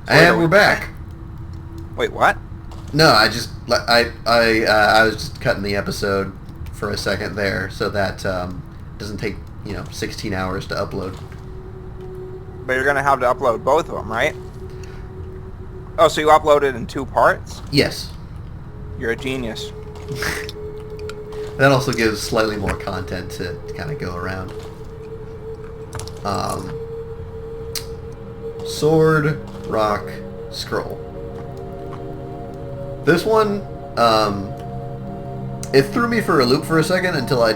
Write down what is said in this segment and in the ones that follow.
And we're back. Wait, what? No, I was just cutting the episode for a second there, so that doesn't take 16 hours to upload. But you're gonna have to upload both of them, right? Oh, so you uploaded in 2 parts? Yes. You're a genius. That also gives slightly more content to kind of go around. Sword, rock, scroll. This one, it threw me for a loop for a second until I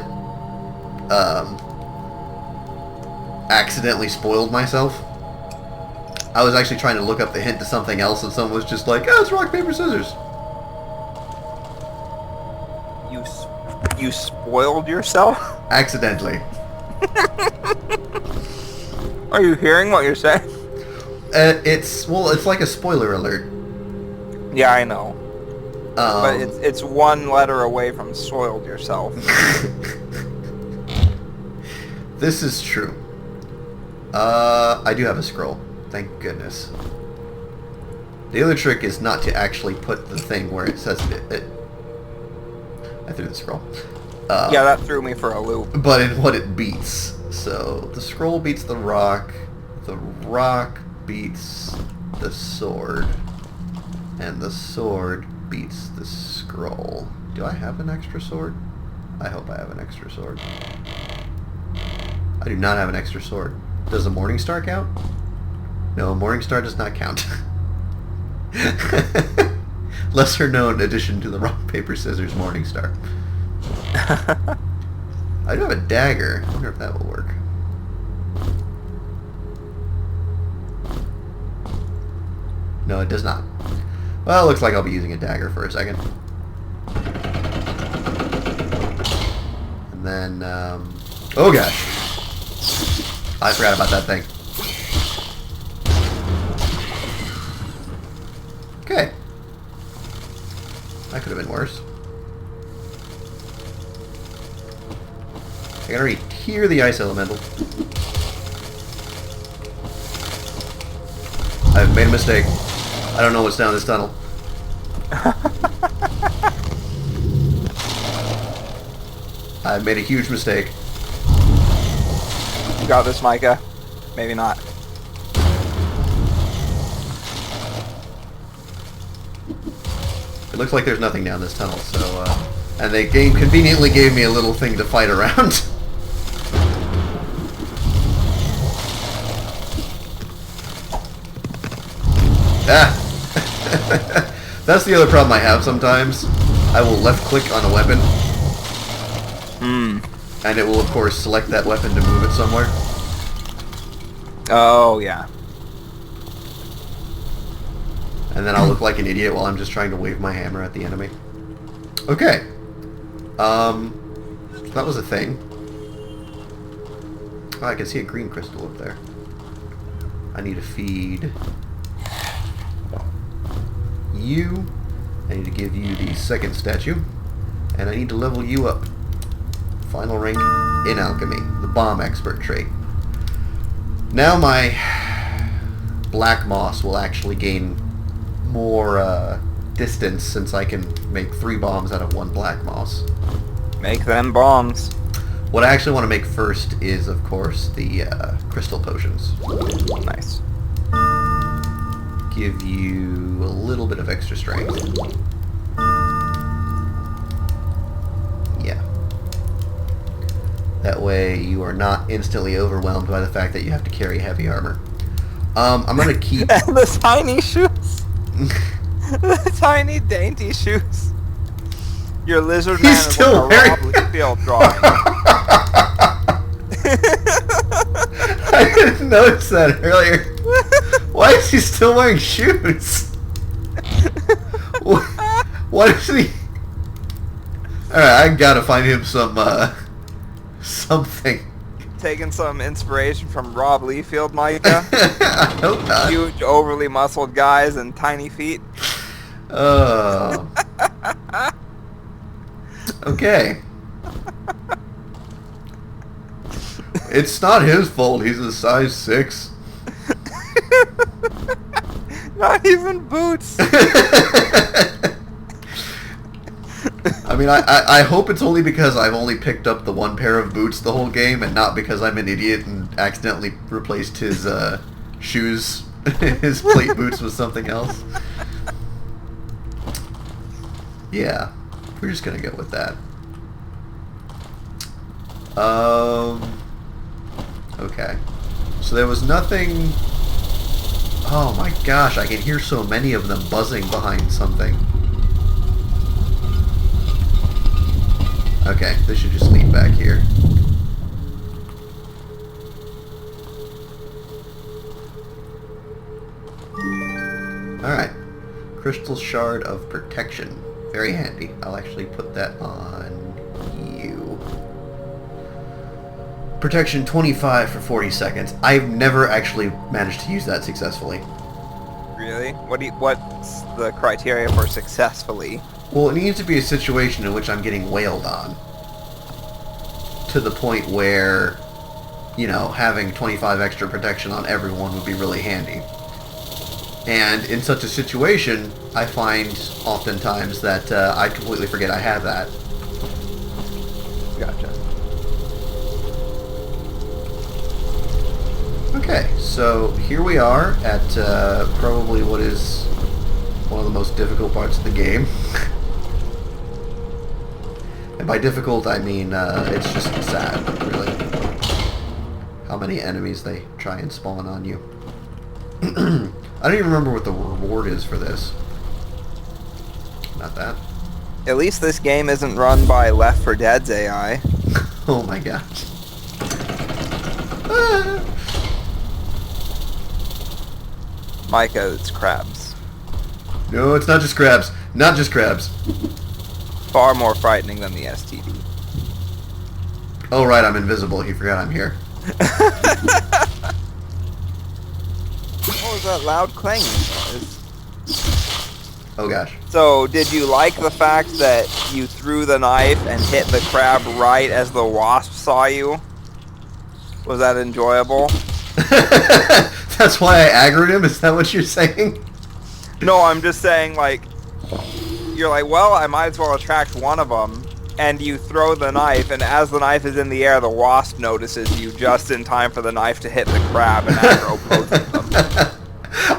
accidentally spoiled myself. I was actually trying to look up the hint to something else, and someone was just like, "Oh, it's rock, paper, scissors." You spoiled yourself? Accidentally. Are you hearing what you're saying? It's like a spoiler alert. Yeah, I know. But it's 1 letter away from soiled yourself. This is true. I do have a scroll. Thank goodness. The other trick is not to actually put the thing where it says it. I threw the scroll. Yeah, that threw me for a loop. But in what it beats. So, the scroll beats the rock beats the sword, and the sword beats the scroll. Do I have an extra sword? I hope I have an extra sword. I do not have an extra sword. Does the Morning Star count? No, Morning Star does not count. Lesser known addition to the rock, paper, scissors Morning Star. I do have a dagger. I wonder if that will work. No, it does not. Well, it looks like I'll be using a dagger for a second. And then, oh gosh. I forgot about that thing. Okay. That could have been worse. I can already hear the ice elemental. I've made a mistake. I don't know what's down this tunnel. I've made a huge mistake. You got this, Micah. Maybe not. It looks like there's nothing down this tunnel, so, and they conveniently gave me a little thing to fight around. Ah! That's the other problem I have sometimes. I will left click on a weapon. And it will, of course, select that weapon to move it somewhere. Oh, yeah. And then I'll look like an idiot while I'm just trying to wave my hammer at the enemy. Okay. So that was a thing. Oh, I can see a green crystal up there. I need to feed you. I need to give you the second statue. And I need to level you up. Final rank in alchemy. The bomb expert trait. Now my black moss will actually gain more distance since I can make 3 bombs out of 1 black moss. Make them bombs. What I actually want to make first is, of course, the crystal potions. Nice. Give you a little bit of extra strength. Yeah. That way you are not instantly overwhelmed by the fact that you have to carry heavy armor. I'm going to keep... And the tiny shoes. The tiny, dainty shoes. Your lizard man is still like a Rob Liefeld drawing. I didn't notice that earlier. Why is he still wearing shoes? What is he... Alright, I gotta find him some, something. Taking some inspiration from Rob Liefeld, Micah. I hope not. Huge, overly muscled guys and tiny feet. Oh. Okay. It's not his fault. He's a size 6. Not even boots. I mean, I hope it's only because I've only picked up the one pair of boots the whole game, and not because I'm an idiot and accidentally replaced his shoes, his plate boots with something else. Yeah, we're just gonna go with that. Okay. So there was nothing... Oh my gosh, I can hear so many of them buzzing behind something. Okay, this should just lead back here. Alright. Crystal Shard of Protection. Very handy. I'll actually put that on you. Protection 25 for 40 seconds. I've never actually managed to use that successfully. Really? What's the criteria for successfully? Well, it needs to be a situation in which I'm getting wailed on. To the point where, you know, having 25 extra protection on everyone would be really handy. And in such a situation, I find oftentimes that I completely forget I have that. Gotcha. Okay, so here we are at probably what is one of the most difficult parts of the game. And by difficult, I mean it's just sad, really. How many enemies they try and spawn on you. I don't even remember what the reward is for this. Not that. At least this game isn't run by Left 4 Dead's AI. Oh my gosh. Micah, it's crabs. No, it's not just crabs. Not just crabs. Far more frightening than the STD. Oh right, I'm invisible. He forgot I'm here. What was that loud clanging noise? Oh gosh. So, did you like the fact that you threw the knife and hit the crab right as the wasp saw you? Was that enjoyable? That's why I aggroed him? Is that what you're saying? No, I'm just saying, like, you're like, well, I might as well attract one of them, and you throw the knife, and as the knife is in the air, the wasp notices you just in time for the knife to hit the crab and aggro both of them.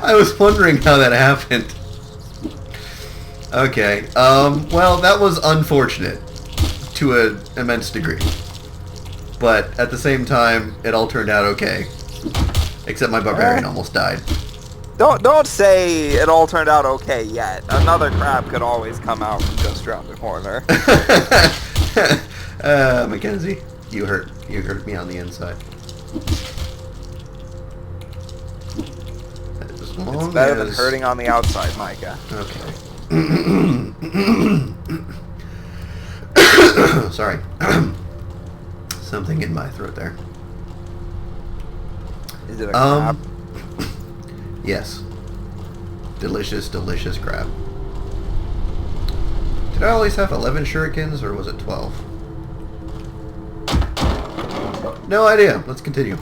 I was wondering how that happened. Okay, well, that was unfortunate to an immense degree. But at the same time, it all turned out okay. Except my barbarian almost died. Don't say it all turned out okay yet. Another crab could always come out from just around the corner. Mackenzie, you hurt me on the inside. It's better than hurting on the outside, Micah. Okay. Sorry. Something in my throat there. Is it a crab? Yes. Delicious, delicious crab. Did I always have 11 shurikens, or was it 12? No idea. Let's continue.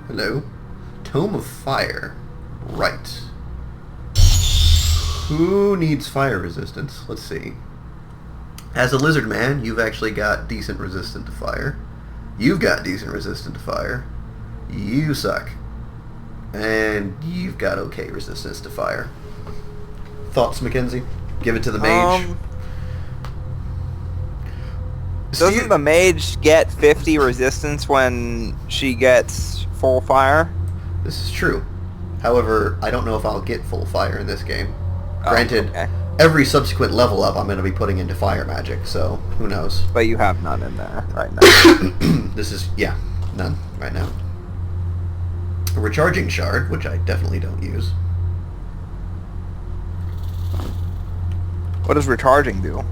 Hello. Tome of Fire. Right. Who needs fire resistance? Let's see. As a lizard man, you've actually got decent resistance to fire. You've got decent resistance to fire. You suck. And you've got okay resistance to fire. Thoughts, Mackenzie? Give it to the mage. Doesn't the mage get 50 resistance when she gets full fire? This is true. However, I don't know if I'll get full fire in this game. Oh, Granted, okay. Every subsequent level up I'm going to be putting into fire magic, so who knows. But you have none in there right now. This is, yeah, none right now. A recharging shard, which I definitely don't use. What does recharging do?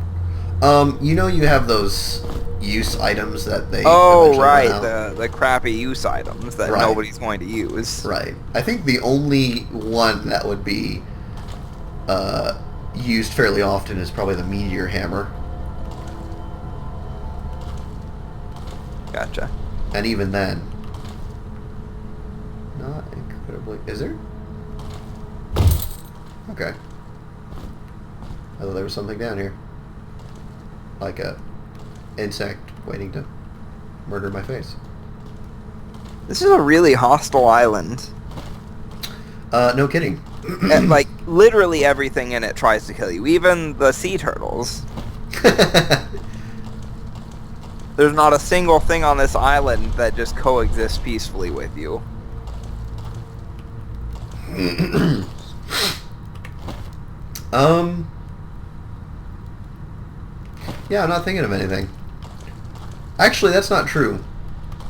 You know you have those use items that they Oh, eventually right, run out? the crappy use items that Right. nobody's going to use. Right. I think the only one that would be used fairly often is probably the meteor hammer. Gotcha. And even then, not incredibly... Is there? Okay. I thought there was something down here. Like a insect waiting to murder my face. This is a really hostile island. No kidding. And, like, literally everything in it tries to kill you. Even the sea turtles. There's not a single thing on this island that just coexists peacefully with you. Yeah, I'm not thinking of anything. Actually, that's not true.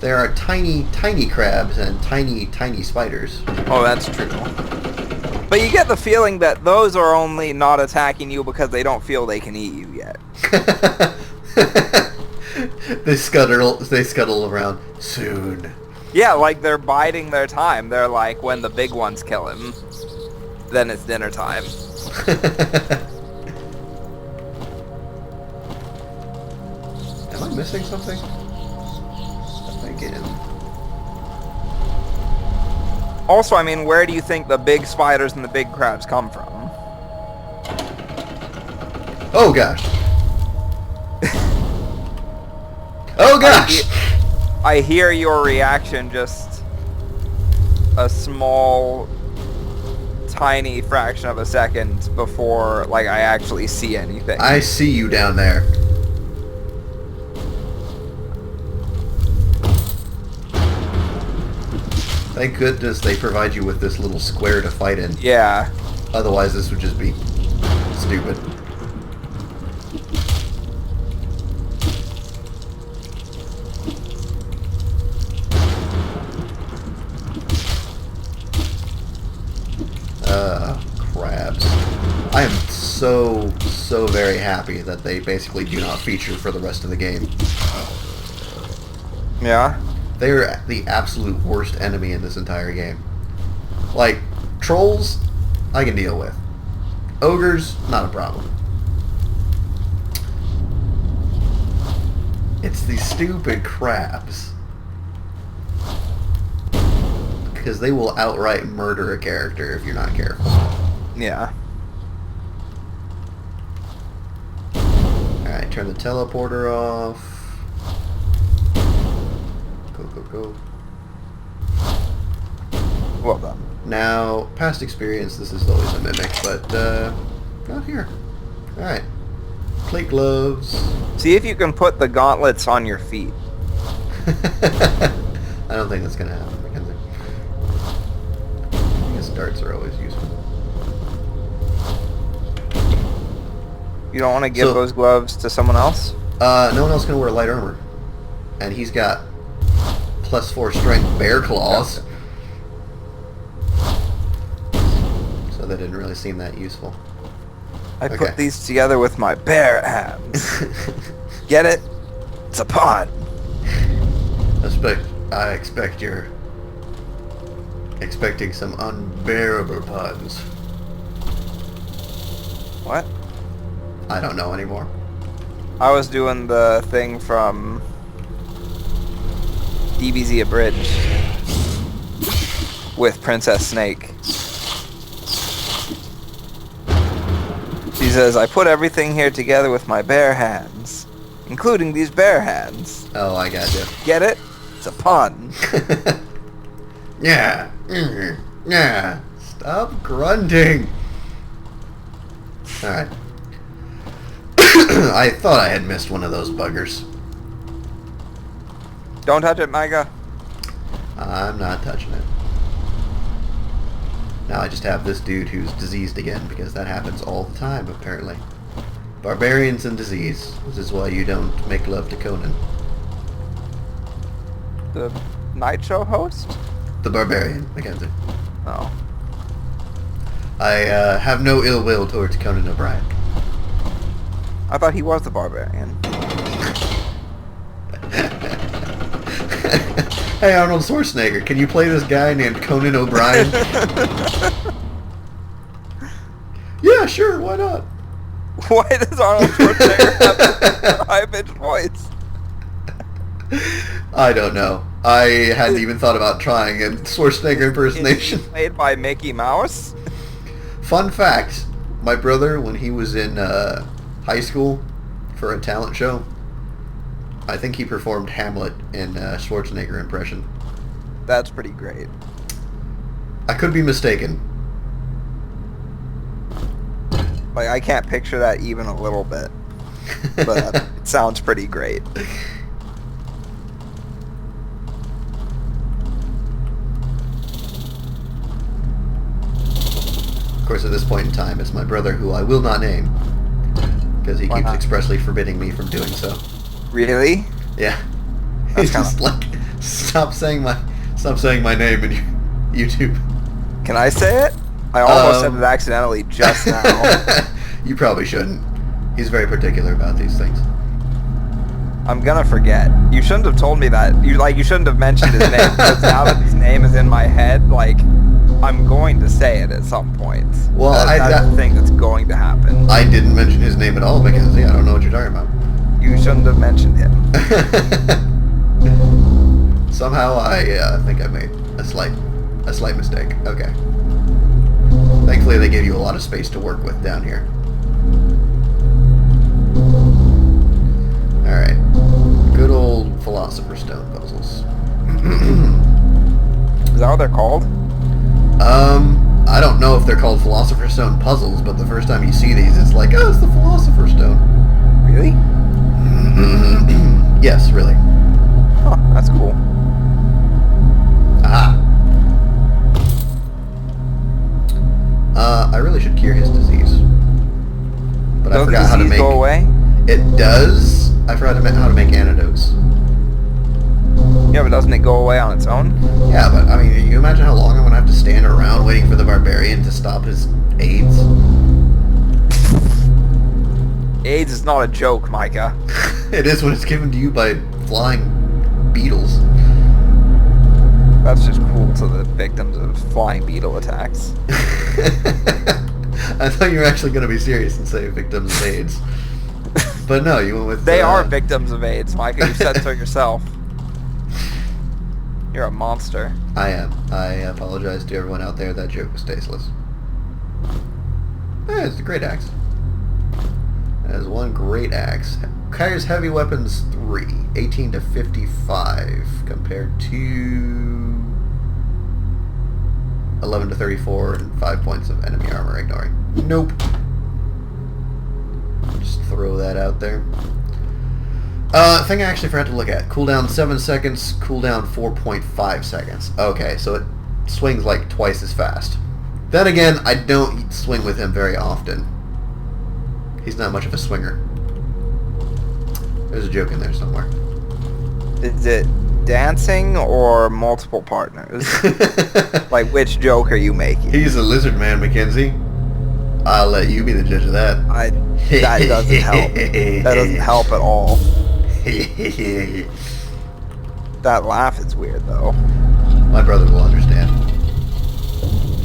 There are tiny, tiny crabs and tiny, tiny spiders. Oh, that's true. But you get the feeling that those are only not attacking you because they don't feel they can eat you yet. They scuttle around soon. Yeah, like they're biding their time. They're like, when the big ones kill him, then it's dinner time. Am I missing something? Again. Also, I mean, where do you think the big spiders and the big crabs come from? Oh gosh. Oh gosh! I hear your reaction just a small, tiny fraction of a second before, like, I actually see anything. I see you down there. Thank goodness they provide you with this little square to fight in. Yeah. Otherwise this would just be stupid. Crabs. I am so very happy that they basically do not feature for the rest of the game. Yeah? They're the absolute worst enemy in this entire game. Like, trolls, I can deal with. Ogres, not a problem. It's these stupid crabs. Because they will outright murder a character if you're not careful. Yeah. Alright, turn the teleporter off. Go. Well done. Now, past experience, this is always a mimic, but, not here. Alright. Plate gloves. See if you can put the gauntlets on your feet. I don't think that's gonna happen, Mackenzie. I guess darts are always useful. You don't want to give those gloves to someone else? No one else can wear light armor. And he's got +4 strength bear claws. So that didn't really seem that useful. I put these together with my bare hands. Get it? It's a pun. I expect you're expecting some unbearable puns. What? I don't know anymore. I was doing the thing from DBZ Abridged with Princess Snake. She says, I put everything here together with my bare hands, including these bare hands. Oh, I gotcha. Get it? It's a pun. Yeah. Yeah. Stop grunting. Alright. I thought I had missed one of those buggers. Don't touch it, Micah. I'm not touching it. Now I just have this dude who's diseased again, because that happens all the time, apparently. Barbarians and disease. This is why you don't make love to Conan. The night show host? The barbarian, Mackenzie. Oh. I have no ill will towards Conan O'Brien. I thought he was the barbarian. Hey, Arnold Schwarzenegger, can you play this guy named Conan O'Brien? Yeah, sure, why not? Why does Arnold Schwarzenegger have a high-pitched voice? I don't know. I hadn't even thought about trying a Schwarzenegger impersonation. Is he played by Mickey Mouse? Fun fact, my brother, when he was in high school for a talent show, I think he performed Hamlet in Schwarzenegger impression. That's pretty great. I could be mistaken. Like, I can't picture that even a little bit. But it sounds pretty great. Of course, at this point in time, it's my brother, who I will not name, because he Why keeps not? expressly forbidding me from doing so. Really? Yeah. That's He's just like, stop saying my name in YouTube. Can I say it? I almost said it accidentally just now. You probably shouldn't. He's very particular about these things. I'm gonna forget. You shouldn't have told me that. You shouldn't have mentioned his name, because now that his name is in my head, like, I'm going to say it at some point. Well, that's the thing that's going to happen. I didn't mention his name at all, Mackenzie. I don't know what you're talking about. You shouldn't have mentioned him. Somehow I think I made a slight mistake. Okay. Thankfully, they give you a lot of space to work with down here. Alright. Good old Philosopher's Stone puzzles. Is that what they're called? I don't know if they're called Philosopher's Stone puzzles, but the first time you see these, it's like, oh, it's the Philosopher's Stone. Really? Yes, really. Huh, that's cool. Aha. I really should cure his disease. But I forgot how to make... go away? It does. I forgot how to make antidotes. Yeah, but doesn't it go away on its own? Yeah, but, I mean, can you imagine how long I'm going to have to stand around waiting for the barbarian to stop his AIDS? AIDS is not a joke, Micah. It is when it's given to you by flying beetles. That's just cool to the victims of flying beetle attacks. I thought you were actually going to be serious and say victims of AIDS. But no, you went with... They are victims of AIDS, Micah. You said so yourself. You're a monster. I am. I apologize to everyone out there. That joke was tasteless. It's a great axe. That is one great axe. Carries heavy weapons 3, 18 to 55, compared to 11 to 34 and 5 points of enemy armor ignoring. Nope. Just throw that out there. Thing I actually forgot to look at. Cooldown 7 seconds, cooldown 4.5 seconds. Okay, so it swings like twice as fast. Then again, I don't swing with him very often. He's not much of a swinger. There's a joke in there somewhere. Is it dancing or multiple partners? Like, which joke are you making? He's a lizard man, Mackenzie. I'll let you be the judge of that. That doesn't help. That doesn't help at all. That laugh is weird, though. My brother will understand.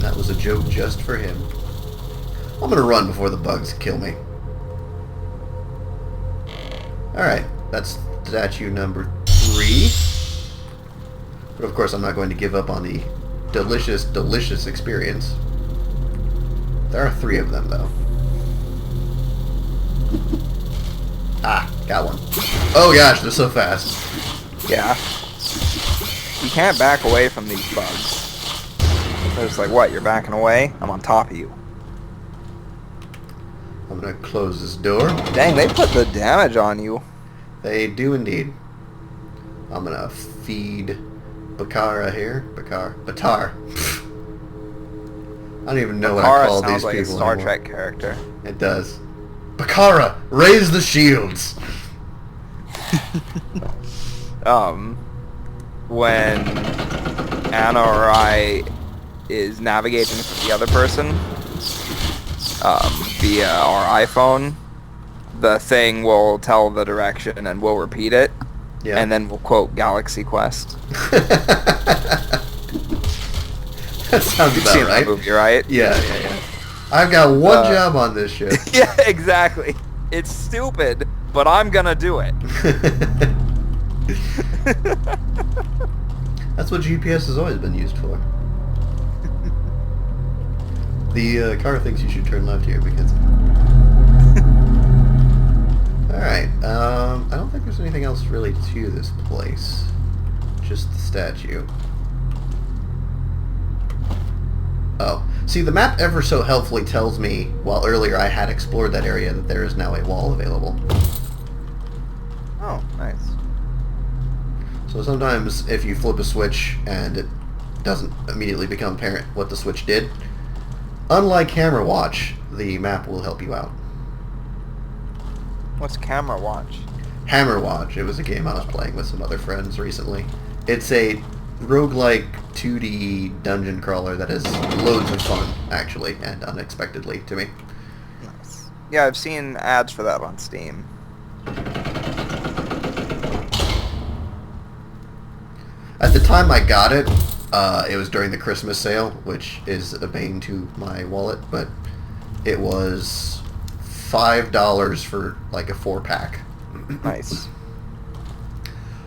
That was a joke just for him. I'm gonna run before the bugs kill me. Alright, that's statue number 3. But of course I'm not going to give up on the delicious, delicious experience. There are 3 of them, though. Ah, got one. Oh gosh, they're so fast. Yeah. You can't back away from these bugs. They're just like, what, you're backing away? I'm on top of you. I'm gonna close this door. Dang, they put the damage on you. They do indeed. I'm gonna feed Bakara here. Batar. I don't even know what I call these like people a Star anymore. Trek character. It does. Bakara, raise the shields. When Anna or I is navigating for the other person, via our iPhone, the thing will tell the direction and we'll repeat it, Yeah. and then we'll quote Galaxy Quest. That sounds You've about seen right. that movie, right? Yeah. I've got one job on this ship. Yeah, exactly. It's stupid, but I'm gonna do it. That's what GPS has always been used for. The car thinks you should turn left here because... Alright, I don't think there's anything else really to this place. Just the statue. Oh. See, the map ever so helpfully tells me, while earlier I had explored that area, that there is now a wall available. Oh, nice. So sometimes if you flip a switch and it doesn't immediately become apparent what the switch did, unlike Camera Watch, the map will help you out. What's Camera Watch? Hammer Watch. It was a game I was playing with some other friends recently. It's a roguelike 2D dungeon crawler that is loads of fun, actually, and unexpectedly to me. Nice. Yeah, I've seen ads for that on Steam. At the time I got it, it was during the Christmas sale, which is a bane to my wallet, but it was $5 for like a 4-pack. Nice.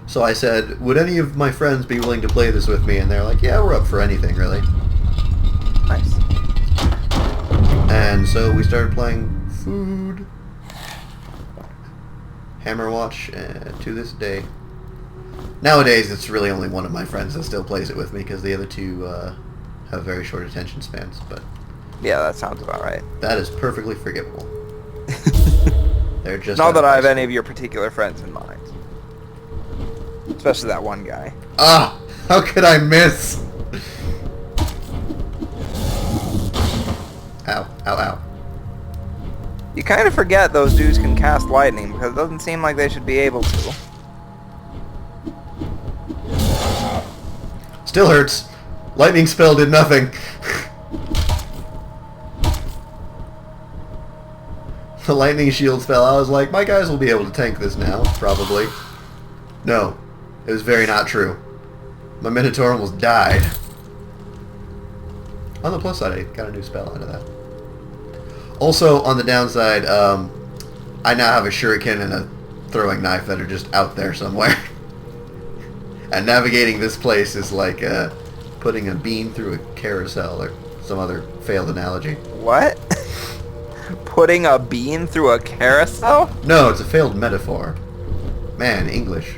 So I said, would any of my friends be willing to play this with me? And they're like, yeah, we're up for anything, really. Nice. And so we started playing Food, Hammer Watch, and to this day. Nowadays, it's really only one of my friends that still plays it with me, because the other two have very short attention spans, but... Yeah, that sounds about right. That is perfectly forgivable. They're just... Not that I have any of your particular friends in mind. Especially that one guy. Ah! How could I miss? Ow. Ow, ow. You kind of forget those dudes can cast lightning, because it doesn't seem like they should be able to. Still hurts. Lightning spell did nothing. The lightning shields fell. I was like, my guys will be able to tank this now, probably. No. It was very not true. My Minotaur almost died. On the plus side, I got a new spell out of that. Also, on the downside, I now have a shuriken and a throwing knife that are just out there somewhere. And navigating this place is like putting a bean through a carousel or some other failed analogy. What? Putting a bean through a carousel? No, it's a failed metaphor. Man, English.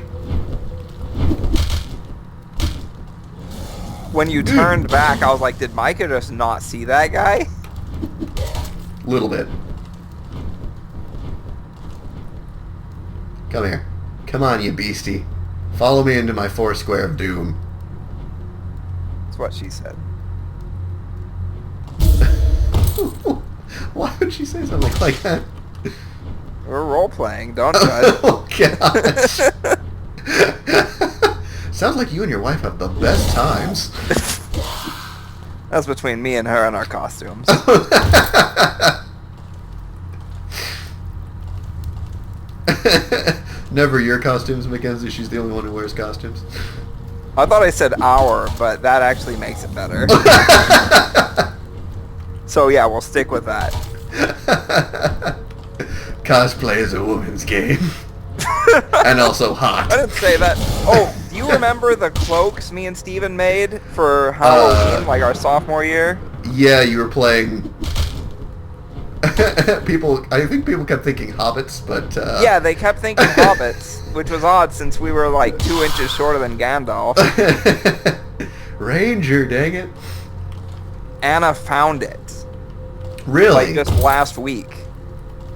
When you turned back, I was like, did Micah just not see that guy? Little bit. Come here. Come on, you beastie. Follow me into my foursquare of doom. That's what she said. Why would she say something like that? We're role-playing, don't judge. Oh, gosh. Sounds like you and your wife have the best times. That's between me and her and our costumes. Never your costumes, Mackenzie. She's the only one who wears costumes. I thought I said our, but that actually makes it better. So yeah, we'll stick with that. Cosplay is a woman's game. And also hot. I didn't say that. Oh, do you remember the cloaks me and Steven made for Halloween, like our sophomore year? Yeah, you were playing... I think people kept thinking hobbits, but... Yeah, they kept thinking hobbits, which was odd since we were like 2 inches shorter than Gandalf. Ranger, dang it. Anna found it. Really? Like just last week.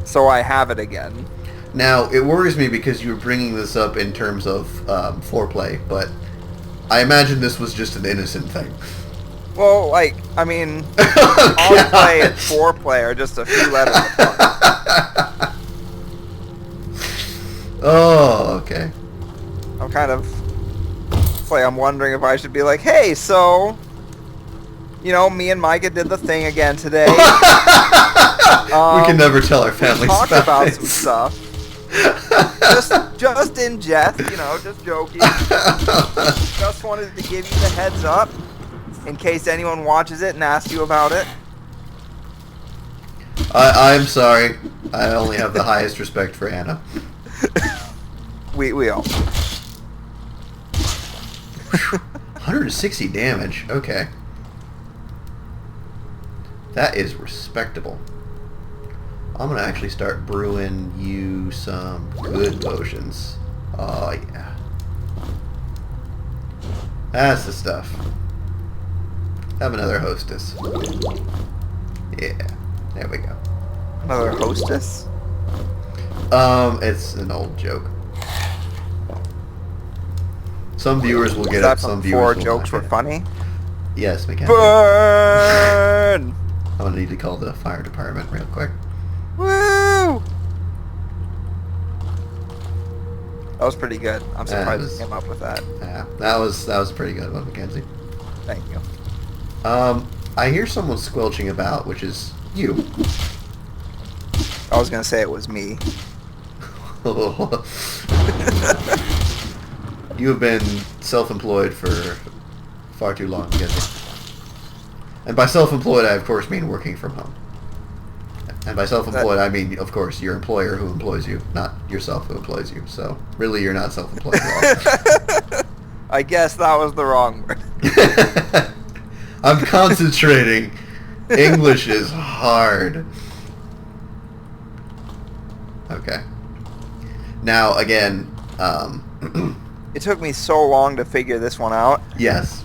So I have it again. Now, it worries me because you were bringing this up in terms of foreplay, but I imagine this was just an innocent thing. Well, like, I mean, cosplay and foreplay are just a few letters apart. Oh, okay. I'm kind of... It's like I'm wondering if I should be like, hey, so... You know, me and Micah did the thing again today. We can never tell our families talked about this. some stuff. just in jest, you know, just joking. Just wanted to give you the heads up in case anyone watches it and asks you about it. I'm sorry. I only have the highest respect for Anna. We all. 160 damage. Okay. That is respectable. I'm going to actually start brewing you some good potions. Oh, yeah. That's the stuff. Have another hostess. Yeah. There we go. Another hostess? It's an old joke. Some viewers will get it, some viewers will not. 4 jokes were funny? Yes, Mackenzie. Burn! I'm gonna need to call the fire department real quick. Woo! That was pretty good. I'm surprised you came up with that. Yeah, that was a pretty good one, Mackenzie. Thank you. I hear someone squelching about, which is you. I was gonna say it was me. You have been self-employed for far too long, Mackenzie. And by self-employed, I of course mean working from home. And by self-employed, I mean, of course, your employer who employs you, not yourself who employs you. So, really, you're not self-employed at all. I guess that was the wrong word. I'm concentrating. English is hard. Okay. Now, again, It took me so long to figure this one out. Yes.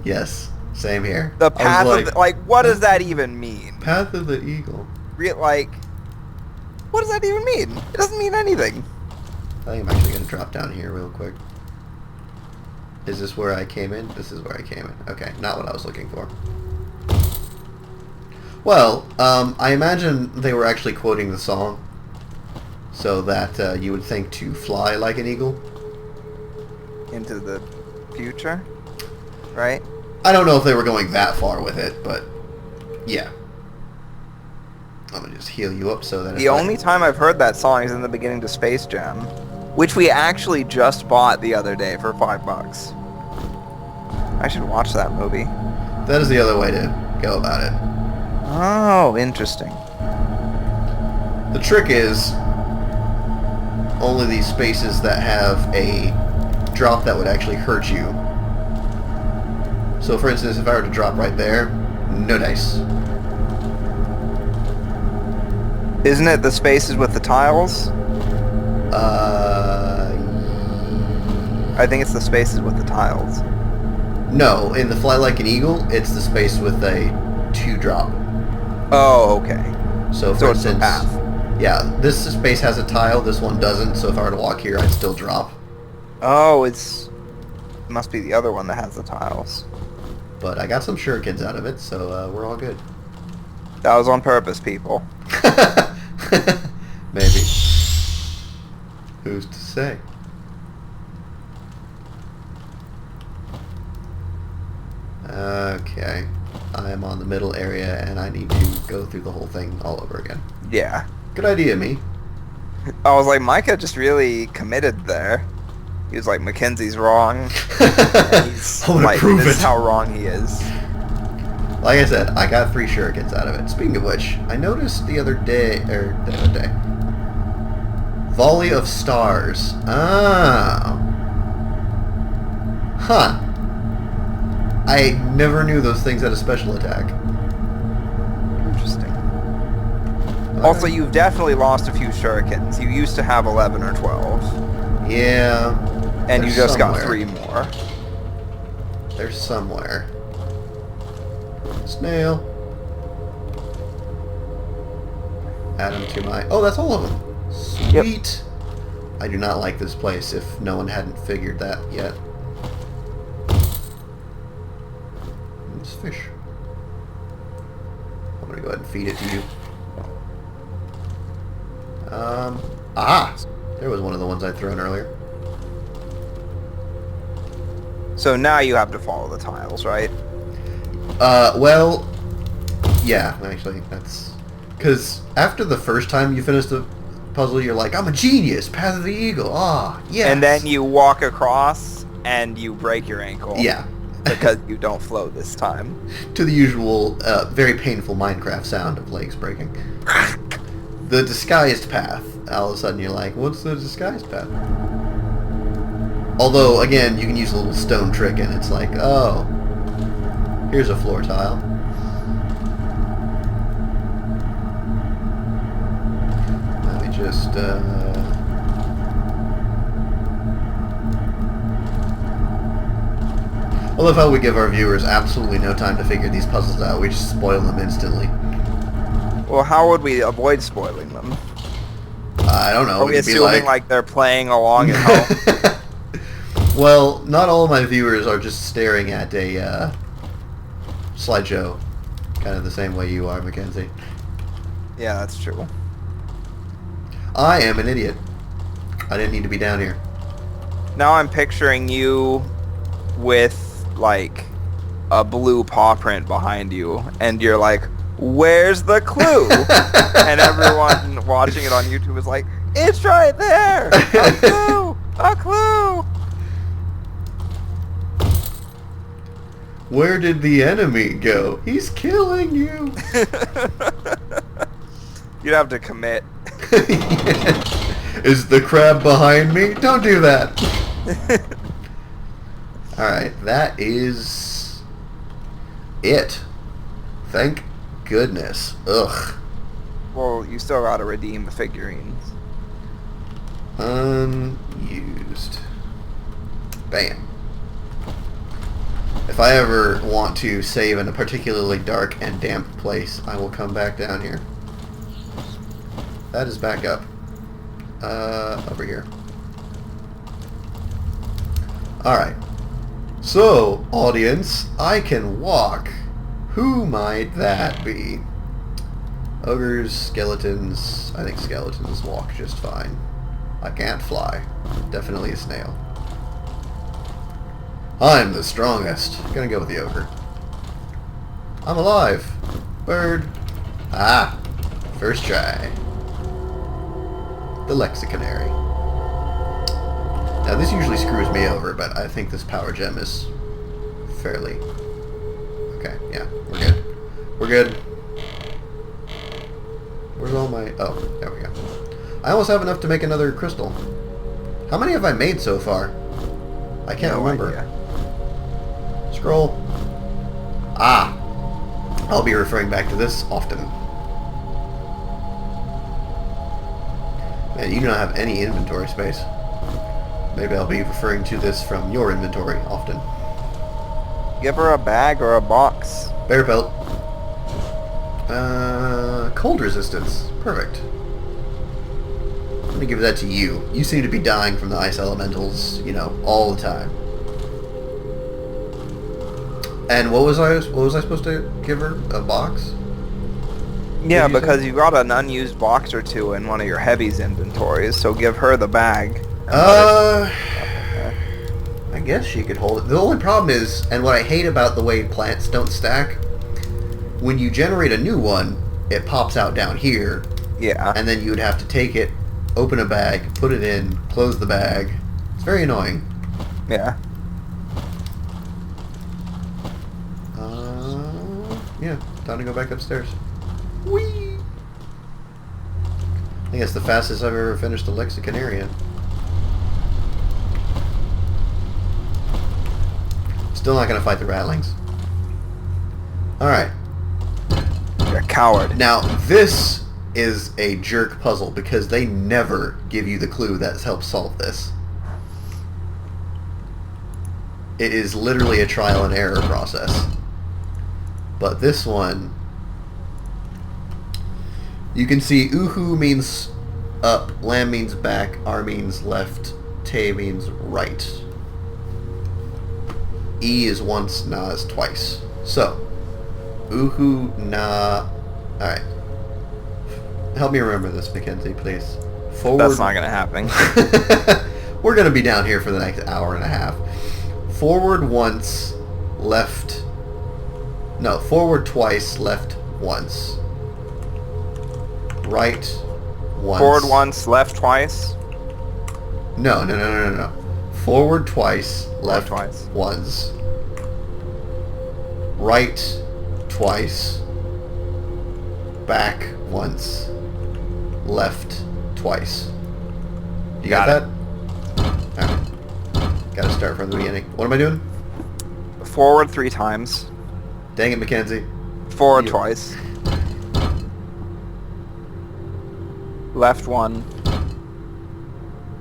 Yes. Same here. The path of the, like, what does that even mean? Path of the Eagle. Like, what does that even mean? It doesn't mean anything. I think I'm actually going to drop down here real quick. Is this where I came in? This is where I came in. Okay, not what I was looking for. Well, I imagine they were actually quoting the song so that you would think to fly like an eagle. Into the future, right? I don't know if they were going that far with it, but yeah. I'm going to just heal you up so that... The only time I've heard that song is in the beginning to Space Jam, which we actually just bought the other day for $5. I should watch that movie. That is the other way to go about it. Oh, interesting. The trick is only these spaces that have a drop that would actually hurt you. So for instance, if I were to drop right there, no dice. Isn't it the spaces with the tiles? I think it's the spaces with the tiles. No, in the Fly Like an Eagle, it's the space with a 2-drop. Oh, okay. So for it's a instance, path. yeah, this space has a tile, this one doesn't, so if I were to walk here, I'd still drop. Oh, it must be the other one that has the tiles. But I got some shurikens out of it, so we're all good. That was on purpose, people. Maybe. Who's to say? Okay. I am on the middle area, and I need to go through the whole thing all over again. Yeah. Good idea, me. I was like, Micah just really committed there. He was like, Mackenzie's wrong. And he's I want to like, prove this it. is how wrong he is. Like I said, I got 3 shurikens out of it. Speaking of which, I noticed the other day, Volley of Stars. Oh. Huh. I never knew those things had a special attack. Interesting. Also, you've definitely lost a few shurikens. You used to have 11 or 12. Yeah. And you just somewhere. got 3 more. They're somewhere. Snail. Add them to my... Oh, that's all of them. Sweet. Yep. I do not like this place if no one hadn't figured that yet. It's fish. I'm going to go ahead and feed it to you. Aha! There was one of the ones I'd thrown earlier. So now you have to follow the tiles, right? Well, yeah, actually, that's... Because after the first time you finish the puzzle, you're like, I'm a genius! Path of the Eagle! Ah, yes! And then you walk across, and you break your ankle. Yeah. Because you don't flow this time. To the usual, very painful Minecraft sound of legs breaking. The disguised path. All of a sudden you're like, what's the disguised path? Although, again, you can use a little stone trick and it's like, oh, here's a floor tile. Let me just, I love how we give our viewers absolutely no time to figure these puzzles out. We just spoil them instantly. Well, how would we avoid spoiling them? I don't know. Are we assuming like they're playing along at home? Well, not all of my viewers are just staring at a slideshow, kind of the same way you are, Mackenzie. Yeah, that's true. I am an idiot. I didn't need to be down here. Now I'm picturing you with like a blue paw print behind you, and you're like, "Where's the clue?" And everyone watching it on YouTube is like, "It's right there! A clue! A clue!" Where did the enemy go? He's killing you. You'd have to commit. Is the crab behind me? Don't do that. Alright, that is it. Thank goodness. Ugh. Well, you still gotta redeem the figurines. Unused. Bam. If I ever want to save in a particularly dark and damp place, I will come back down here. That is back up. Over here. Alright. So, audience, I can walk. Who might that be? Ogres, skeletons. I think skeletons walk just fine. I can't fly. Definitely a snail. I'm the strongest. Gonna go with the ogre. I'm alive. Bird. Ah. First try. The lexiconary. Now this usually screws me over, but I think this power gem is fairly... Okay, yeah, we're good. We're good. Where's all my... Oh, there we go. I almost have enough to make another crystal. How many have I made so far? I can't remember. Idea. Scroll. Ah! I'll be referring back to this often. Man, you don't have any inventory space. Maybe I'll be referring to this from your inventory often. Give her a bag or a box. Bear pelt. Cold resistance. Perfect. Let me give that to you. You seem to be dying from the ice elementals, you know, all the time. And what was I supposed to give her? A box? Yeah, because you got an unused box or two in one of your heavies inventories, so give her the bag. I guess she could hold it. The only problem is, and what I hate about the way plants don't stack, when you generate a new one, it pops out down here. Yeah. And then you would have to take it, open a bag, put it in, close the bag. It's very annoying. Yeah. Yeah, time to go back upstairs. Whee! I think that's the fastest I've ever finished a lexiconary in. Still not gonna fight the ratlings. Alright. You're a coward. Now, this is a jerk puzzle because they never give you the clue that helps solve this. It is literally a trial and error process. But this one, you can see Uhu means up, Lam means back, R means left, Te means right. E is once, Na is twice. So, Uhu, Na... Alright. Help me remember this, Mackenzie, please. Forward... That's not gonna happen. We're gonna be down here for the next hour and a half. Forward once, left... No, forward twice, left once. Right once. Forward once, left twice? No. Forward twice, left twice. once. Right twice. Back once. Left twice. You got that? Alright. Gotta start from the beginning. What am I doing? Forward 3 times. Dang it, Mackenzie. Forward twice. Left 1.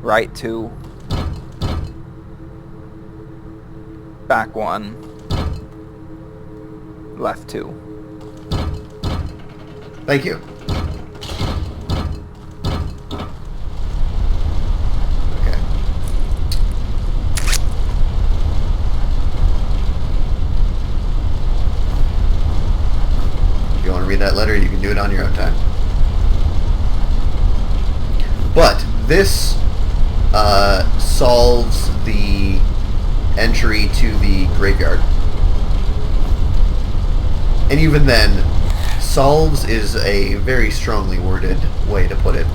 Right 2. Back 1. Left 2. Thank you. Okay. If you want to read that letter, you can do it on your own time. But this solves the entry to the graveyard. And even then, solves is a very strongly worded way to put it.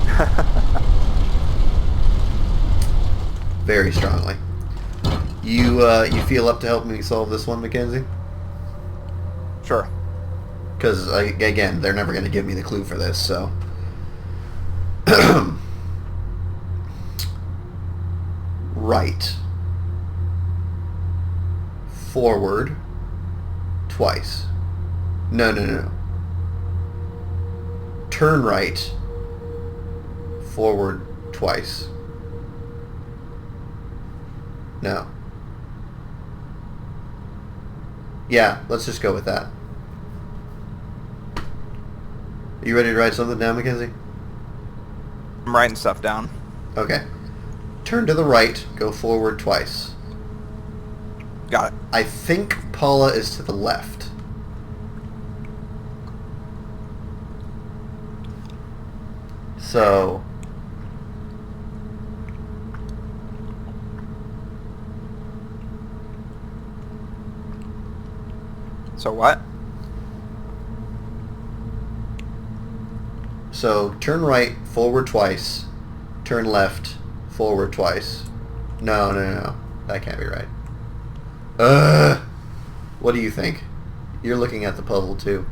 Very strongly. You feel up to helping me solve this one, Mackenzie? Sure. Because, again, they're never going to give me the clue for this, so... Right. Forward. Twice. No. Turn right. Forward twice. No. Yeah, let's just go with that. Are you ready to write something down, Mackenzie? I'm writing stuff down. Okay. Turn to the right, go forward twice. Got it. I think Paula is to the left. So... So what? So, turn right, forward twice. Turn left, forward twice. No. That can't be right. What do you think? You're looking at the puzzle, too.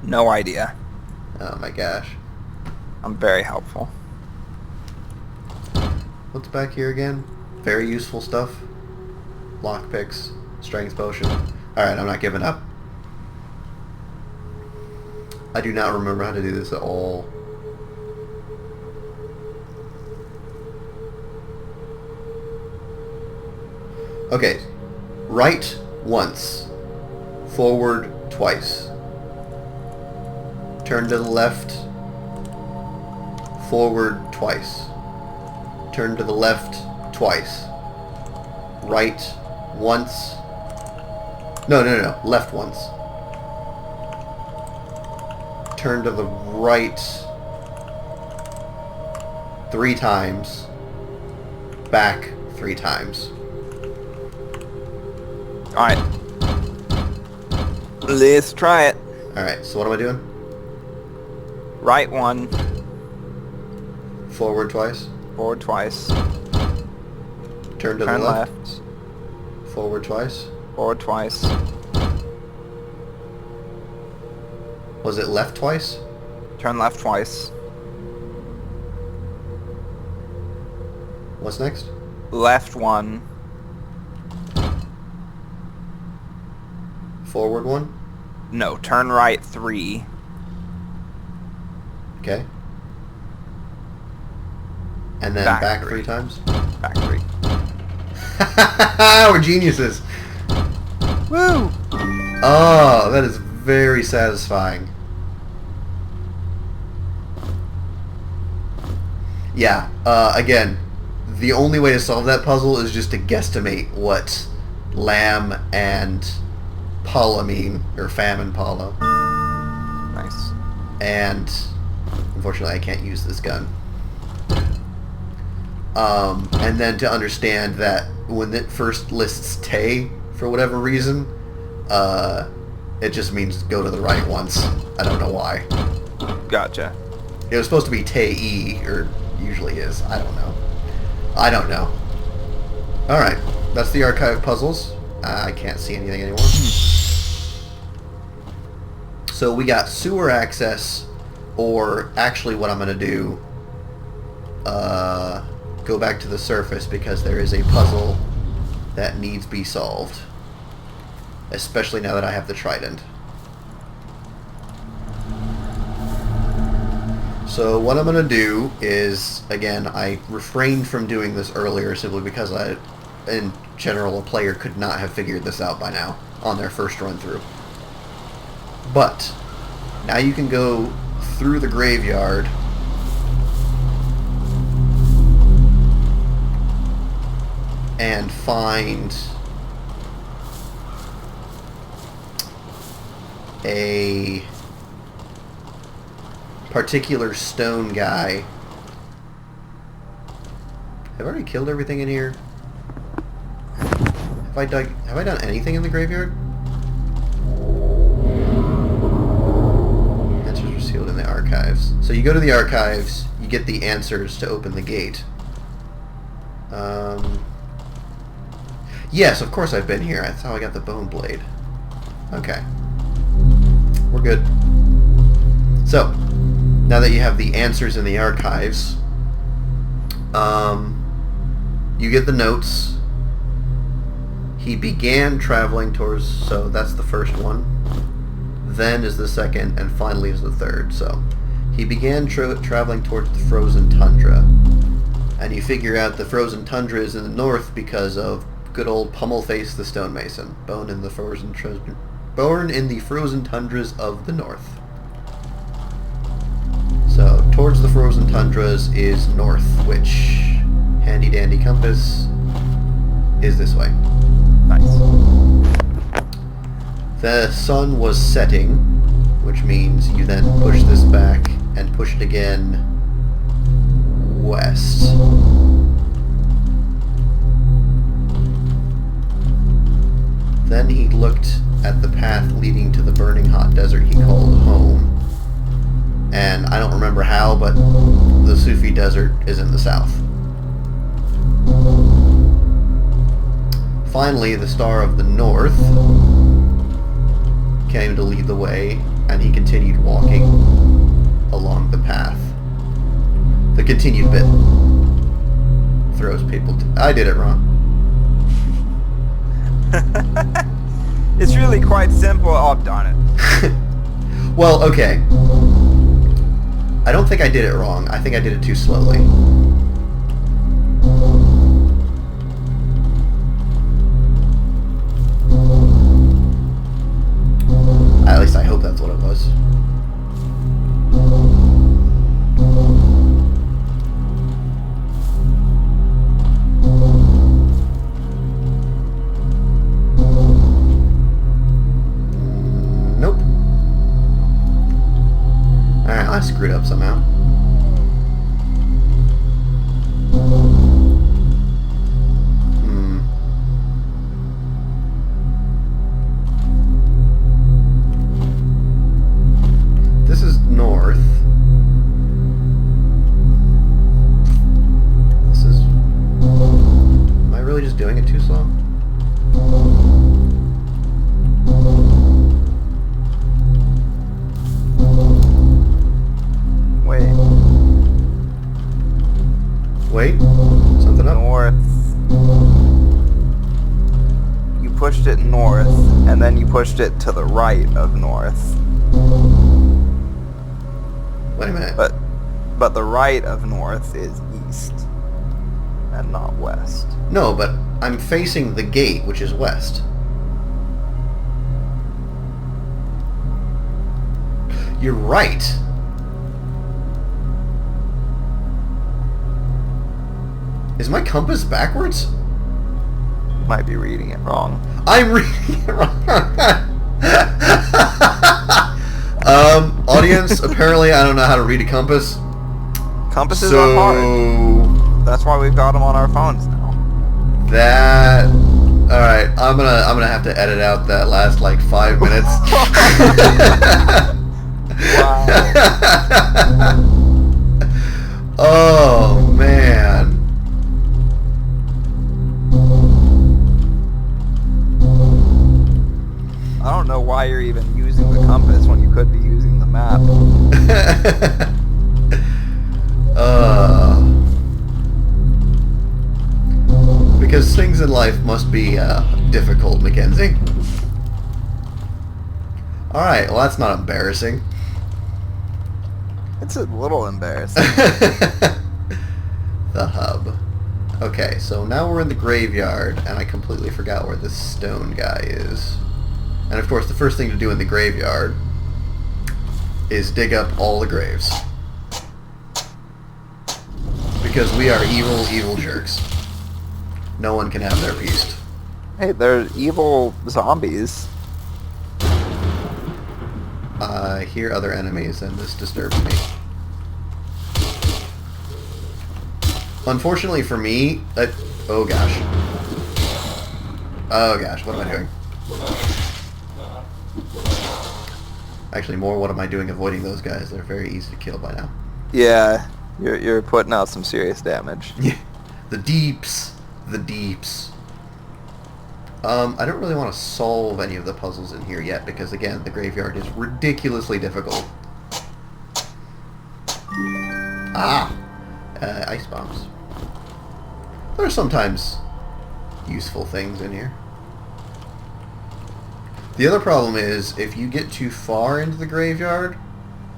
No idea. Oh my gosh. I'm very helpful. What's back here again? Very useful stuff. Lockpicks, strength potion. Alright, I'm not giving up. I do not remember how to do this at all. Okay. Right once. Forward twice. Turn to the left. Forward twice. Turn to the left twice. Right once. No. Left once. Turn to the right 3 times. Back 3 times. Alright. Let's try it. Alright, so what am I doing? Right 1. Forward twice. Forward twice. Turn to Turn the left. left. Forward twice. Forward twice. Was it left twice? Turn left twice. What's next? Left 1. Forward 1. No, turn right 3. Okay. And then Back back 3. 3 times. Back 3. We're geniuses. Woo! Oh, that is very satisfying. Yeah, again, the only way to solve that puzzle is just to guesstimate what Lamb and Paula mean, or Fam and Paula. Nice. And unfortunately I can't use this gun. And then to understand that when it first lists Tay, for whatever reason, it just means go to the right once. I don't know why. Gotcha. It was supposed to be Tay-E, or usually is. I don't know. Alright, that's the archive puzzles. I can't see anything anymore. So we got sewer access, or actually what I'm going to do, go back to the surface because there is a puzzle that needs be solved. Especially now that I have the trident. So what I'm going to do is, again, I refrained from doing this earlier simply because in general, a player could not have figured this out by now on their first run through. But now you can go through the graveyard and find a particular stone guy. Have I already killed everything in here? Have I done anything in the graveyard? Answers are sealed in the archives. So you go to the archives, you get the answers to open the gate. Yes, of course I've been here. That's how I got the bone blade. Okay. We're good. So, now that you have the answers in the archives, you get the notes. He began traveling towards, so that's the first one. Then is the second, and finally is the third. So, he began traveling towards the frozen tundra. And you figure out the frozen tundra is in the north because of good old Pummelface the stonemason. Born in the frozen tundras of the north. So, towards the frozen tundras is north, which, handy dandy compass, is this way. Nice. The sun was setting, which means you then push this back and push it again west. Then he looked at the path leading to the burning hot desert he called home. And I don't remember how, but the Sufi desert is in the south. Finally, the Star of the North came to lead the way, and he continued walking along the path. The continued bit throws people to... I did it wrong. It's really quite simple. Oh, darn it. Well, okay. I don't think I did it wrong. I think I did it too slowly. At least I hope that's what it was. Nope. Alright, I screwed up somehow. This is north. This is... Am I really just doing it too slow? Wait, something up? North. You pushed it north, and then you pushed it to the right of north. Wait a minute. But the right of north is east, and not west. No, but I'm facing the gate, which is west. You're right. Is my compass backwards? Might be reading it wrong. I'm reading it wrong. Audience, apparently I don't know how to read a compass. Compasses are hard. That's why we've got them on our phones now. That... Alright, I'm gonna have to edit out that last, like, 5 minutes. Wow. Oh, man. I don't know why you're even using the compass when you could be using the map. because things in life must be difficult, Mackenzie. Alright, well that's not embarrassing. It's a little embarrassing. The hub. Okay, so now we're in the graveyard, and I completely forgot where this stone guy is. And of course, the first thing to do in the graveyard is dig up all the graves. Because we are evil, evil jerks. No one can have their piece. Hey, they're evil zombies. I hear other enemies, and this disturbs me. Unfortunately for me, oh gosh. Oh gosh, what am I doing? Actually, more what am I doing avoiding those guys? They're very easy to kill by now. Yeah, you're putting out some serious damage. The deeps. The deeps. I don't really want to solve any of the puzzles in here yet, because again, the graveyard is ridiculously difficult. Ice bombs. There are sometimes useful things in here. The other problem is, if you get too far into the graveyard,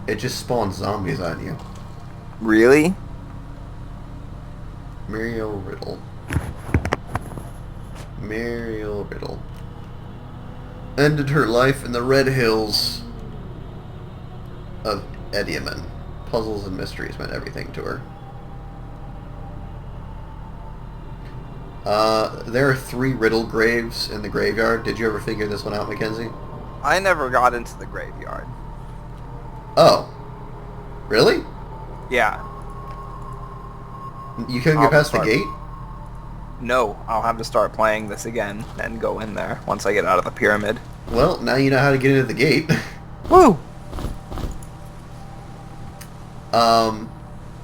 it just spawns zombies on you. Really? Muriel Riddle. Muriel Riddle. Ended her life in the Red Hills of Edieman. Puzzles and mysteries meant everything to her. There are 3 Riddle graves in the graveyard. Did you ever figure this one out, Mackenzie? I never got into the graveyard. Oh. Really? Yeah. You couldn't get past the gate? No, I'll have to start playing this again and go in there once I get out of the pyramid. Well, now you know how to get into the gate. Woo!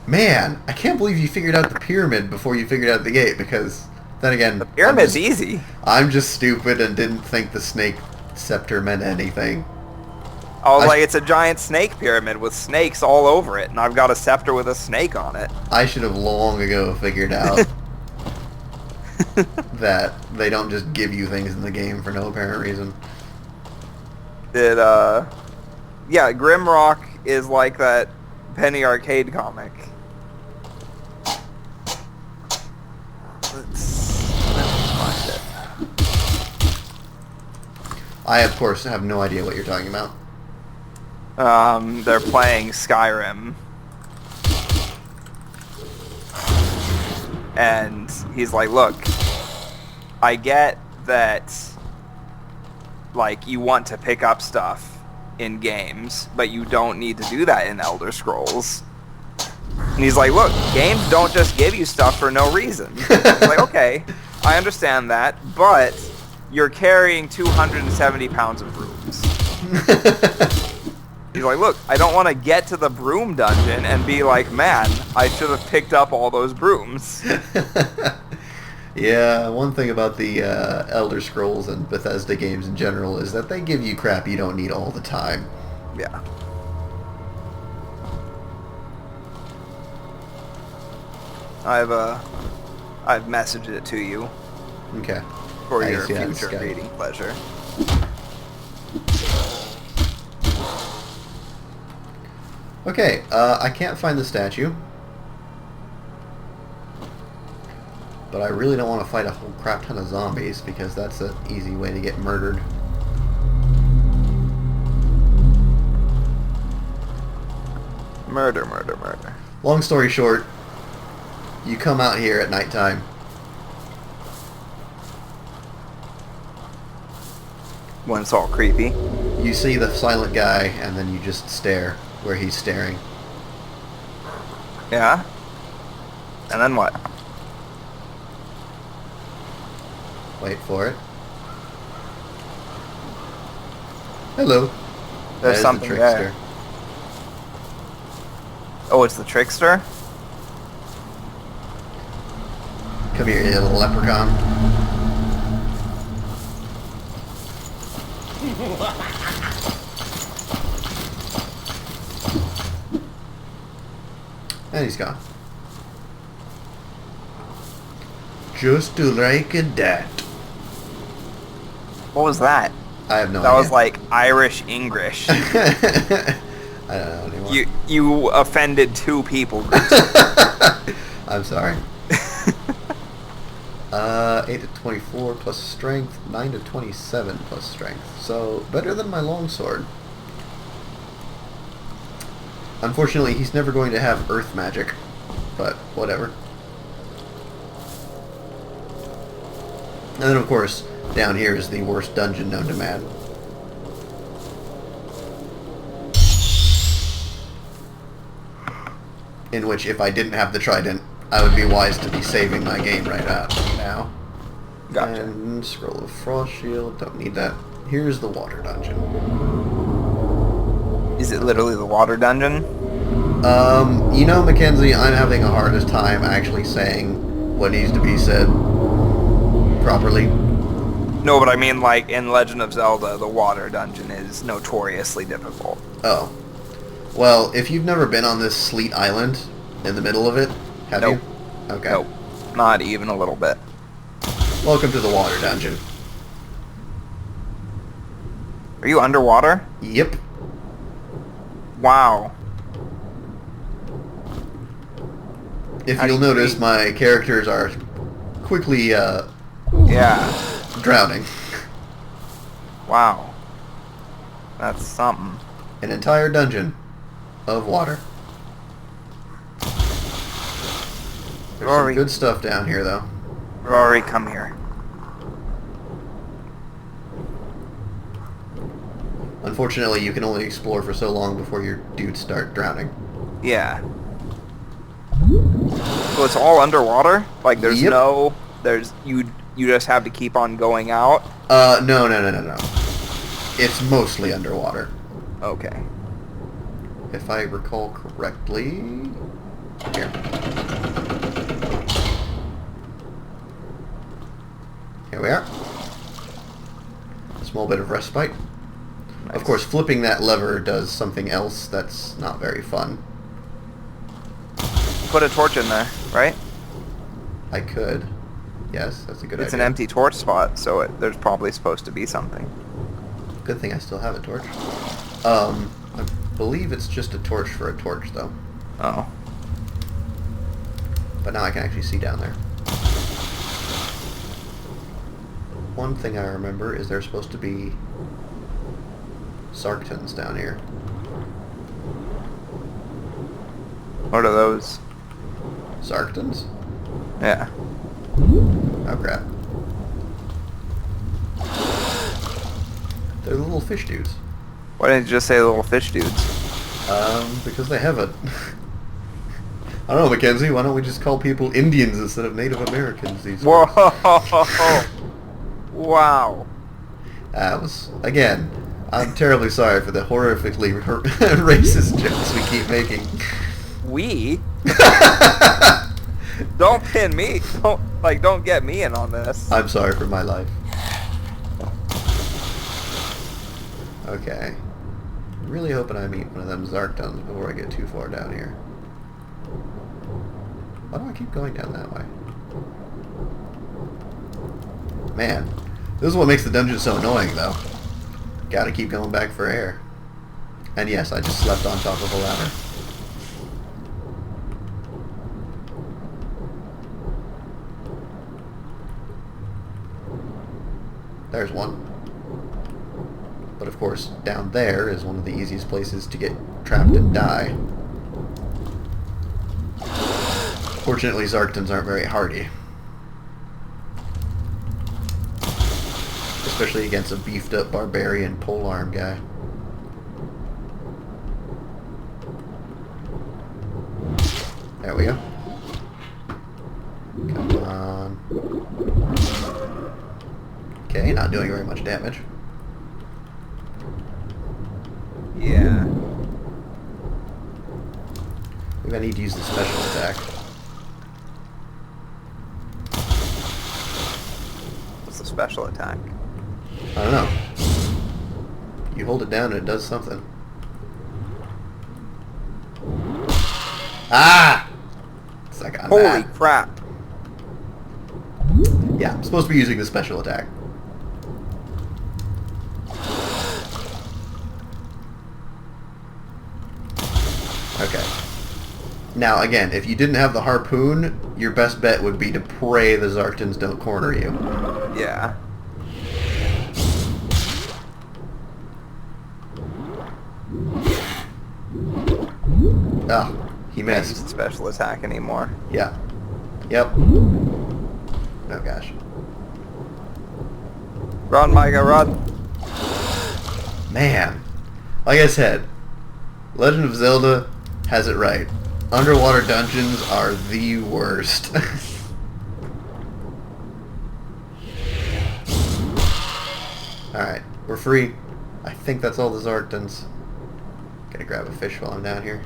Man, I can't believe you figured out the pyramid before you figured out the gate, because then again... The pyramid's easy. I'm just stupid and didn't think the snake scepter meant anything. I was like, it's a giant snake pyramid with snakes all over it, and I've got a scepter with a snake on it. I should have long ago figured out that they don't just give you things in the game for no apparent reason. Yeah, Grimrock is like that Penny Arcade comic. Let's find it. I, of course, have no idea what you're talking about. They're playing Skyrim. And he's like, look, I get that, like, you want to pick up stuff in games, but you don't need to do that in Elder Scrolls. And he's like, look, games don't just give you stuff for no reason. He's like, okay, I understand that, but you're carrying 270 pounds of brooms. He's like, look, I don't want to get to the broom dungeon and be like, man, I should have picked up all those brooms. Yeah, one thing about the Elder Scrolls and Bethesda games in general is that they give you crap you don't need all the time. Yeah. I've messaged it to you. Okay. For I your see that in future Skype. reading pleasure. Okay, I can't find the statue. But I really don't want to fight a whole crap ton of zombies, because that's an easy way to get murdered. Murder, murder, murder. Long story short, you come out here at nighttime. When it's all creepy. You see the silent guy, and then you just stare where he's staring. Yeah? And then what? Wait for it. Hello. There's the something trickster. there. Oh, it's the trickster? Come here, you little leprechaun. And he's gone. Just like that. What was that? I have no idea. That was like Irish English. I don't know anymore. You offended 2 people groups. I'm sorry. 8 to 24 plus strength, 9 to 27 plus strength. So, better than my longsword. Unfortunately, he's never going to have earth magic, but whatever. And then, of course, down here is the worst dungeon known to man. In which, if I didn't have the trident, I would be wise to be saving my game right out now. Gotcha. And Scroll of Frost Shield, don't need that. Here's the water dungeon. Is it literally the water dungeon? You know, Mackenzie, I'm having a hardest time actually saying what needs to be said properly. No, but I mean, like, in Legend of Zelda, the water dungeon is notoriously difficult. Oh. Well, if you've never been on this sleet island in the middle of it, have Nope. you? Okay. Nope. Not even a little bit. Welcome to the water dungeon. Are you underwater? Yep. Wow. If How do you'll you notice, breathe? my characters are quickly Yeah. drowning. Wow. That's something. An entire dungeon of water. There's Rory. some good stuff down here, though. Rory, come here. Unfortunately, you can only explore for so long before your dudes start drowning. Yeah. So it's all underwater? Like, there's Yep. no... There's... You just have to keep on going out? No. It's mostly underwater. Okay. If I recall correctly... Here. Here we are. A small bit of respite. Nice. Of course, flipping that lever does something else that's not very fun. Put a torch in there, right? I could. Yes, that's a good It's idea. an empty torch spot, so there's probably supposed to be something. Good thing I still have a torch. I believe it's just a torch for a torch, though. Oh. But now I can actually see down there. One thing I remember is there's supposed to be Sarktons down here. What are those? Sarktons? Yeah. Oh crap. They're the little fish dudes. Why didn't you just say little fish dudes? Because they have a... I don't know, Mackenzie, why don't we just call people Indians instead of Native Americans these days? Whoa! Wow. That was... Again, I'm terribly sorry for the horrifically racist jokes we keep making. We? Don't pin me. Don't get me in on this. I'm sorry for my life. Okay. I'm really hoping I meet one of them Zarktons before I get too far down here. Why do I keep going down that way? Man, this is what makes the dungeon so annoying, though. Gotta keep going back for air. And yes, I just slept on top of a ladder. There's one. But of course, down there is one of the easiest places to get trapped and die. Fortunately, Zarktons aren't very hardy. Especially against a beefed up barbarian polearm guy. There we go. Come on. Okay, not doing very much damage. Yeah. Maybe I need to use the special attack. What's the special attack? I don't know. You hold it down and it does something. Ah! Suck on Holy that. crap. Yeah, I'm supposed to be using the special attack. Okay. Now, again, if you didn't have the harpoon, your best bet would be to pray the Zartans don't corner you. Yeah. Oh, he Can't missed. use special attack anymore. Yeah. Yep. Oh, gosh. Run, Micah, run. Man. Like I said, Legend of Zelda has it right. Underwater dungeons are the worst. Alright, we're free. I think that's all the Zartans. Gotta grab a fish while I'm down here.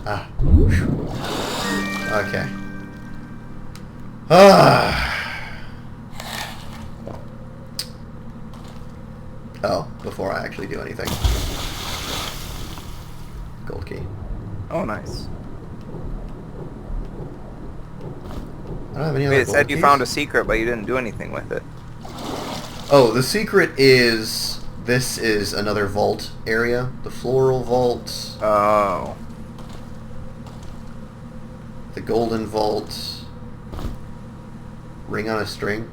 Ah. Okay. Ah. Oh, before I actually do anything. Gold key. Oh, nice. I don't have any other Wait, it gold said you keys. found a secret, but you didn't do anything with it. Oh, the secret is... This is another vault area. The floral vault. Oh. The golden vault. Ring on a string.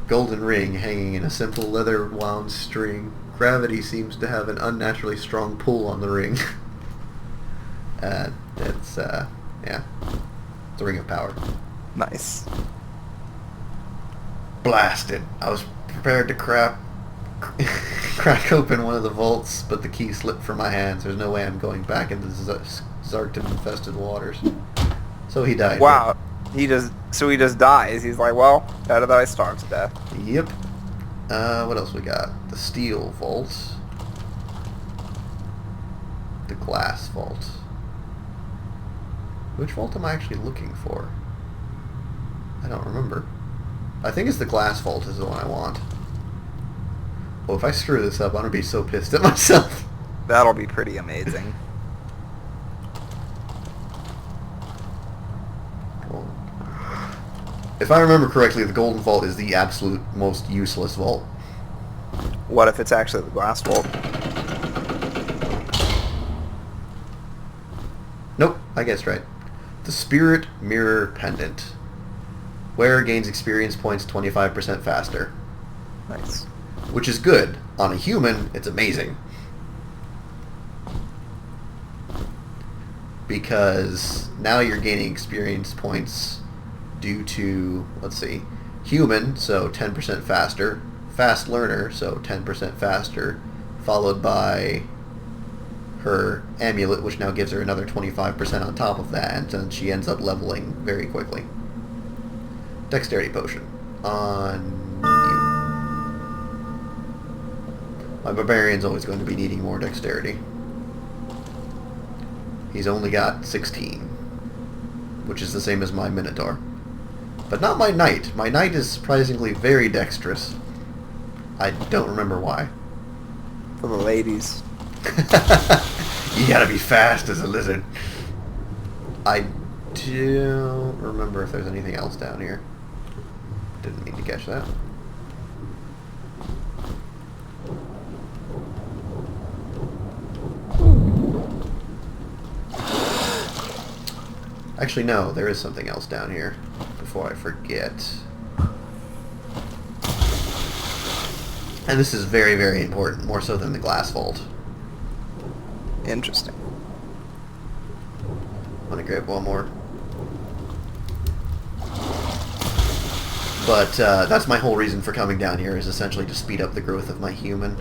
Golden ring hanging in a simple leather wound string. Gravity seems to have an unnaturally strong pull on the ring. Yeah. It's a ring of power. Nice. Blasted. I was prepared to crack open one of the vaults, but the key slipped from my hands. There's no way I'm going back into the Zartan-infested waters. So he died. Wow. He just dies. He's like, well, better that I starve to death. Yep. What else we got? The steel vault. The glass vault. Which vault am I actually looking for? I don't remember. I think it's the glass vault is the one I want. Oh, if I screw this up, I'm going to be so pissed at myself. That'll be pretty amazing. Cool. If I remember correctly, the golden vault is the absolute most useless vault. What if it's actually the glass vault? Nope, I guessed right. The Spirit Mirror Pendant. Wearer gains experience points 25% faster. Nice. Which is good. On a human, it's amazing. Because now you're gaining experience points due to, let's see, human, so 10% faster, fast learner, so 10% faster, followed by her amulet, which now gives her another 25% on top of that, and then she ends up leveling very quickly. Dexterity potion on you. My barbarian's always going to be needing more dexterity. He's only got 16, which is the same as my minotaur. But not my knight. My knight is surprisingly very dexterous. I don't remember why. For the ladies. You gotta be fast as a lizard. I don't remember if there's anything else down here. Didn't mean to catch that. Actually, no, there is something else down here. Before I forget. And this is very, very important. More so than the glass vault. Interesting. I'm gonna grab one more. But that's my whole reason for coming down here, is essentially to speed up the growth of my human.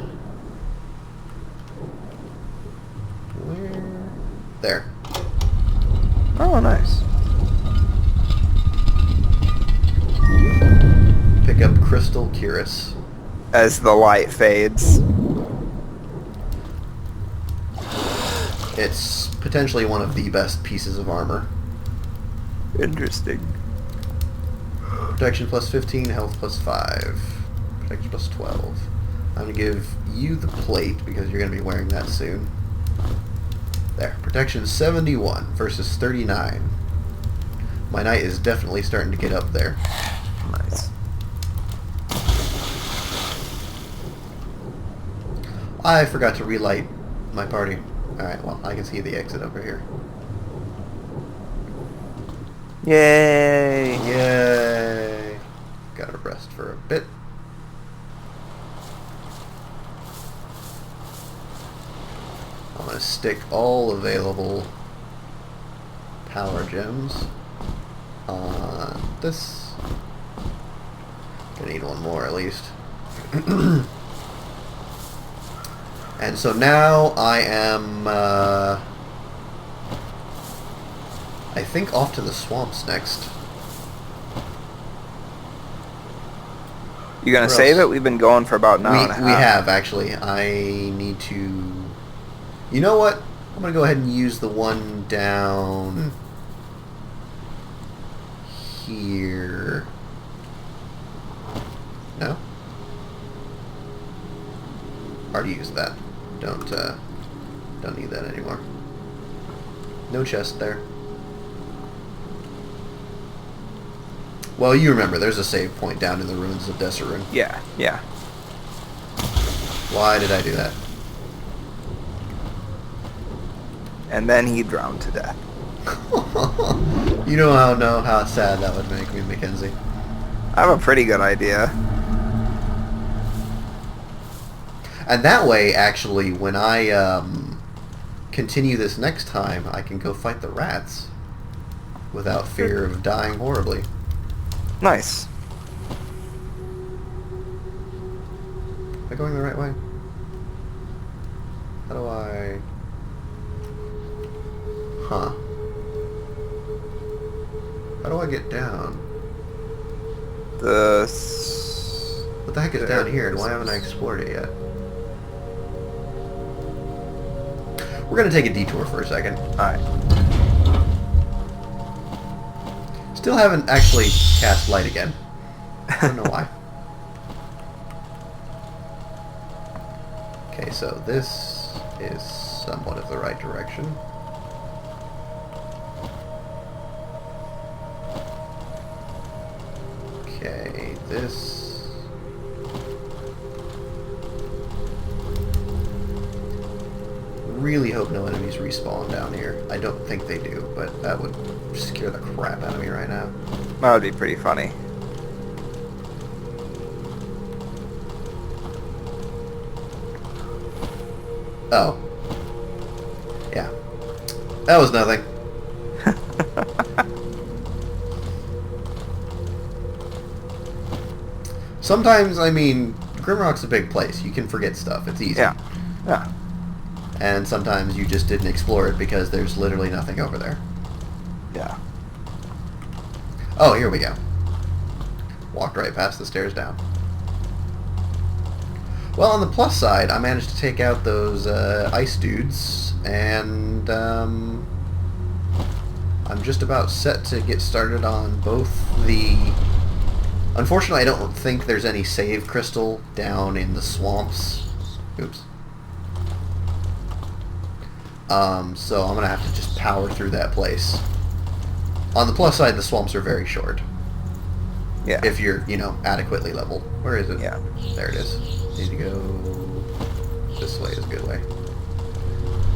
Where? There. Oh, nice. Pick up Crystal Cuirass. As the light fades. It's potentially one of the best pieces of armor. Interesting. Protection plus 15, health plus 5. Protection plus 12. I'm going to give you the plate because you're going to be wearing that soon. There. Protection 71 versus 39. My knight is definitely starting to get up there. Nice. I forgot to relight my party. Alright, well, I can see the exit over here. Yay! Yay! Gotta rest for a bit. I'm gonna stick all available power gems on this. Gonna need one more at least. And so now I am, I think off to the swamps next. You gonna save it? We've been going for about an hour and a half. We have, actually. I need to... You know what? I'm gonna go ahead and use the one down here. No? Already used that. Don't need that anymore. No chest there. Well, you remember, there's a save point down in the ruins of Desarun. Yeah, yeah. Why did I do that? And then he drowned to death. You know how sad that would make me, Mackenzie. I have a pretty good idea. And that way, actually, when I continue this next time, I can go fight the rats without fear of dying horribly. Nice. Am I going the right way? How do I... Huh. How do I get down? What the heck is down here, and why haven't I explored it yet? We're going to take a detour for a second. Alright. Still haven't actually cast light again. I don't know why. Okay, so this is somewhat of the right direction. Okay, this... Really hope no enemies respawn down here. I don't think they do, but that would scare the crap out of me right now. That would be pretty funny. Oh. Yeah. That was nothing. Sometimes, I mean, Grimrock's a big place. You can forget stuff. It's easy. Yeah. Yeah. And sometimes you just didn't explore it because there's literally nothing over there. Yeah. Oh, here we go. Walked right past the stairs down. Well, on the plus side, I managed to take out those ice dudes, and I'm just about set to get started on both the... Unfortunately, I don't think there's any save crystal down in the swamps. Oops. So I'm going to have to just power through that place. On the plus side, the swamps are very short. Yeah. If you're, you know, adequately leveled. Where is it? Yeah. There it is. Need to go... This way is a good way.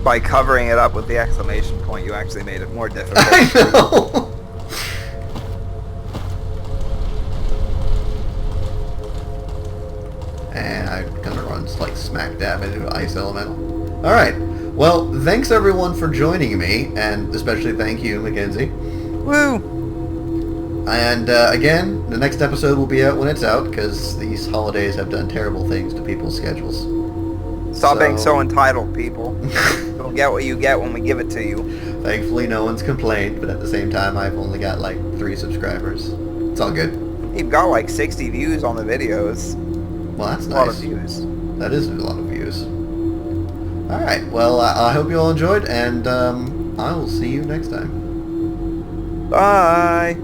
By covering it up with the exclamation point, you actually made it more difficult. I know! And I'm gonna run like smack dab into Ice Elemental. Alright. Well, thanks everyone for joining me, and especially thank you, Mackenzie. Woo! And again, the next episode will be out when it's out, because these holidays have done terrible things to people's schedules. Stop being so entitled, people. You'll get what you get when we give it to you. Thankfully, no one's complained, but at the same time, I've only got like 3 subscribers. It's all good. You've got like 60 views on the videos. Well, that's A nice. lot of views. That is a lot of views. Alright, well, I hope you all enjoyed, and I will see you next time. Bye!